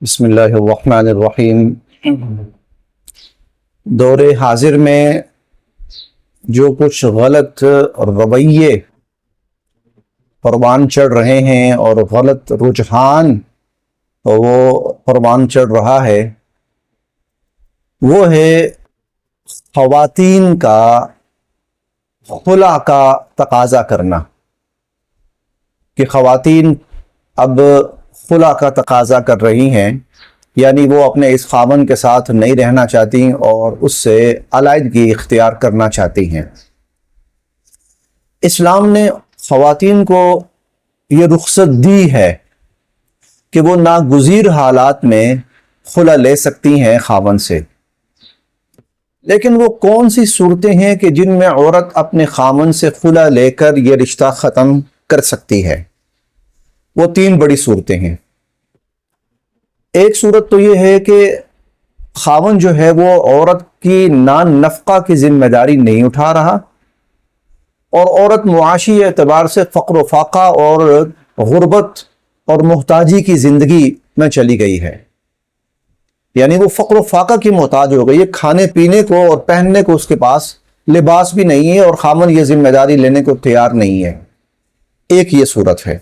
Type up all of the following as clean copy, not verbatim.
بسم اللہ الرحمن الرحیم۔ دور حاضر میں جو کچھ غلط رویے پروان چڑھ رہے ہیں اور غلط رجحان وہ پروان چڑھ رہا ہے، وہ ہے خواتین کا خلا کا تقاضا کرنا، کہ خواتین اب خلا کا تقاضا کر رہی ہیں، یعنی وہ اپنے اس خاوند کے ساتھ نہیں رہنا چاہتی اور اس سے علیحدگی اختیار کرنا چاہتی ہیں۔ اسلام نے خواتین کو یہ رخصت دی ہے کہ وہ ناگزیر حالات میں خلا لے سکتی ہیں خاوند سے، لیکن وہ کون سی صورتیں ہیں کہ جن میں عورت اپنے خاوند سے خلا لے کر یہ رشتہ ختم کر سکتی ہے؟ وہ تین بڑی صورتیں ہیں۔ ایک صورت تو یہ ہے کہ خاوند جو ہے وہ عورت کی نان نفقہ کی ذمہ داری نہیں اٹھا رہا، اور عورت معاشی اعتبار سے فقر و فاقہ اور غربت اور محتاجی کی زندگی میں چلی گئی ہے، یعنی وہ فقر و فاقہ کی محتاج ہو گئی ہے، کھانے پینے کو اور پہننے کو اس کے پاس لباس بھی نہیں ہے، اور خاوند یہ ذمہ داری لینے کو تیار نہیں ہے۔ ایک یہ صورت ہے،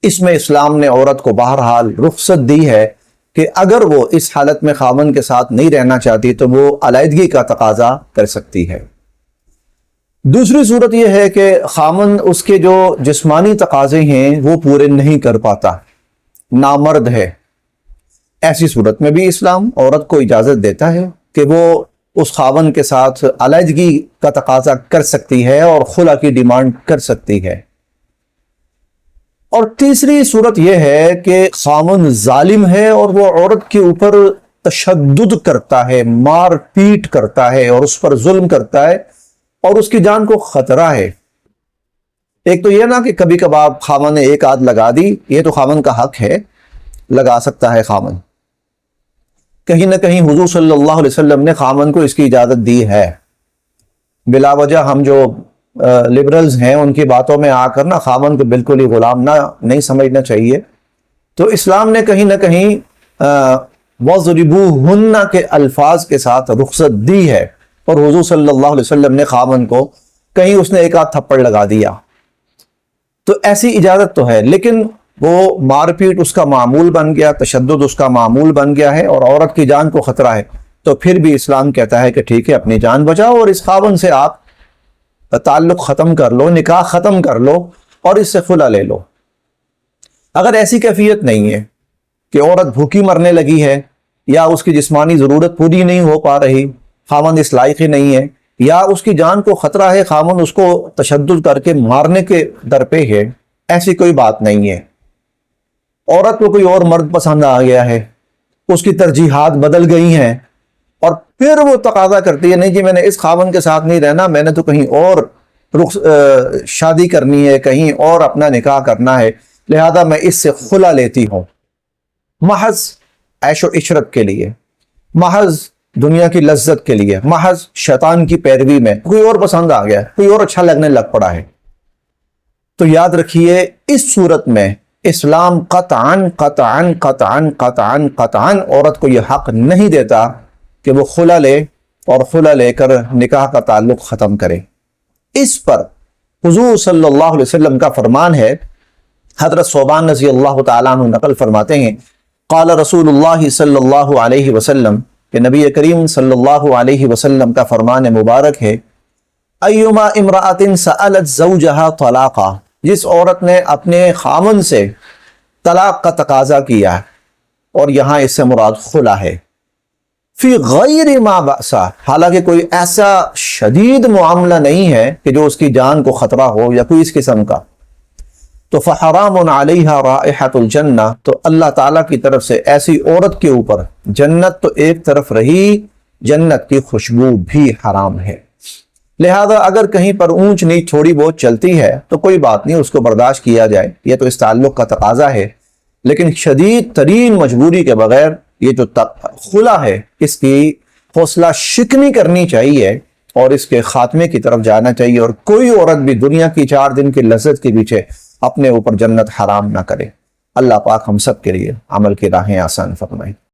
اس میں اسلام نے عورت کو بہرحال رخصت دی ہے کہ اگر وہ اس حالت میں خاوند کے ساتھ نہیں رہنا چاہتی تو وہ علیحدگی کا تقاضا کر سکتی ہے۔ دوسری صورت یہ ہے کہ خاوند اس کے جو جسمانی تقاضے ہیں وہ پورے نہیں کر پاتا، نامرد ہے، ایسی صورت میں بھی اسلام عورت کو اجازت دیتا ہے کہ وہ اس خاوند کے ساتھ علیحدگی کا تقاضا کر سکتی ہے اور خلا کی ڈیمانڈ کر سکتی ہے۔ اور تیسری صورت یہ ہے کہ خاوند ظالم ہے اور وہ عورت کے اوپر تشدد کرتا ہے، مار پیٹ کرتا ہے اور اس پر ظلم کرتا ہے اور اس کی جان کو خطرہ ہے۔ ایک تو یہ نا کہ کبھی کبھار خاوند نے ایک آدھ لگا دی، یہ تو خاوند کا حق ہے، لگا سکتا ہے خاوند۔ کہیں نہ کہیں حضور صلی اللہ علیہ وسلم نے خاوند کو اس کی اجازت دی ہے۔ بلا وجہ ہم جو لبرلز ہیں ان کی باتوں میں آ کر نا خاوند کو بالکل ہی غلام نہیں سمجھنا چاہیے۔ تو اسلام نے کہیں نہ کہیں وَضْرِبُوهُنَّ کے الفاظ کے ساتھ رخصت دی ہے، اور حضور صلی اللہ علیہ وسلم نے خاوند کو کہیں اس نے ایک آدھ تھپڑ لگا دیا، تو ایسی اجازت تو ہے، لیکن وہ مار پیٹ اس کا معمول بن گیا، تشدد اس کا معمول بن گیا ہے اور عورت کی جان کو خطرہ ہے، تو پھر بھی اسلام کہتا ہے کہ ٹھیک ہے، اپنی جان بچاؤ اور اس خاوند سے آپ تعلق ختم کر لو، نکاح ختم کر لو اور اس سے خلا لے لو۔ اگر ایسی کیفیت نہیں ہے کہ عورت بھوکی مرنے لگی ہے، یا اس کی جسمانی ضرورت پوری نہیں ہو پا رہی، خاوند اس لائق ہی نہیں ہے، یا اس کی جان کو خطرہ ہے، خاوند اس کو تشدد کر کے مارنے کے در پہ ہے، ایسی کوئی بات نہیں ہے۔ عورت کو کوئی اور مرد پسند آ گیا ہے، اس کی ترجیحات بدل گئی ہیں، اور پھر وہ تقاضا کرتی ہے نہیں جی میں نے اس خاوند کے ساتھ نہیں رہنا، میں نے تو کہیں اور شادی کرنی ہے، کہیں اور اپنا نکاح کرنا ہے، لہذا میں اس سے خلا لیتی ہوں، محض عیش و عشرت کے لیے، محض دنیا کی لذت کے لیے، محض شیطان کی پیروی میں کوئی اور پسند آ گیا، کوئی اور اچھا لگنے لگ پڑا ہے۔ تو یاد رکھیے اس صورت میں اسلام قطعاً قطعاً قطعاً قطعاً قطعاً عورت کو یہ حق نہیں دیتا کہ وہ خلا لے اور خلا لے کر نکاح کا تعلق ختم کرے۔ اس پر حضور صلی اللہ علیہ وسلم کا فرمان ہے، حضرت ثوبان رضی اللہ تعالیٰ عنہ نقل فرماتے ہیں، قال رسول اللہ صلی اللہ علیہ وسلم، کہ نبی کریم صلی اللہ علیہ وسلم کا فرمان مبارک ہے، ایما امرأة سألت زوجها طلاقا، جس عورت نے اپنے خاوند سے طلاق کا تقاضا کیا، اور یہاں اس سے مراد خلا ہے، فی غیر ما بأسا، حالانکہ کوئی ایسا شدید معاملہ نہیں ہے کہ جو اس کی جان کو خطرہ ہو یا کوئی اس قسم کا، تو فحرام علیہا رائحۃ الجنہ، تو اللہ تعالیٰ کی طرف سے ایسی عورت کے اوپر جنت تو ایک طرف رہی، جنت کی خوشبو بھی حرام ہے۔ لہذا اگر کہیں پر اونچ نیچ تھوڑی بہت چلتی ہے تو کوئی بات نہیں، اس کو برداشت کیا جائے، یہ تو اس تعلق کا تقاضا ہے، لیکن شدید ترین مجبوری کے بغیر یہ جو خلا ہے اس کی حوصلہ شکنی کرنی چاہیے اور اس کے خاتمے کی طرف جانا چاہیے، اور کوئی عورت بھی دنیا کی 4 دن کی لذت کے پیچھے اپنے اوپر جنت حرام نہ کرے۔ اللہ پاک ہم سب کے لیے عمل کی راہیں آسان فرمائے۔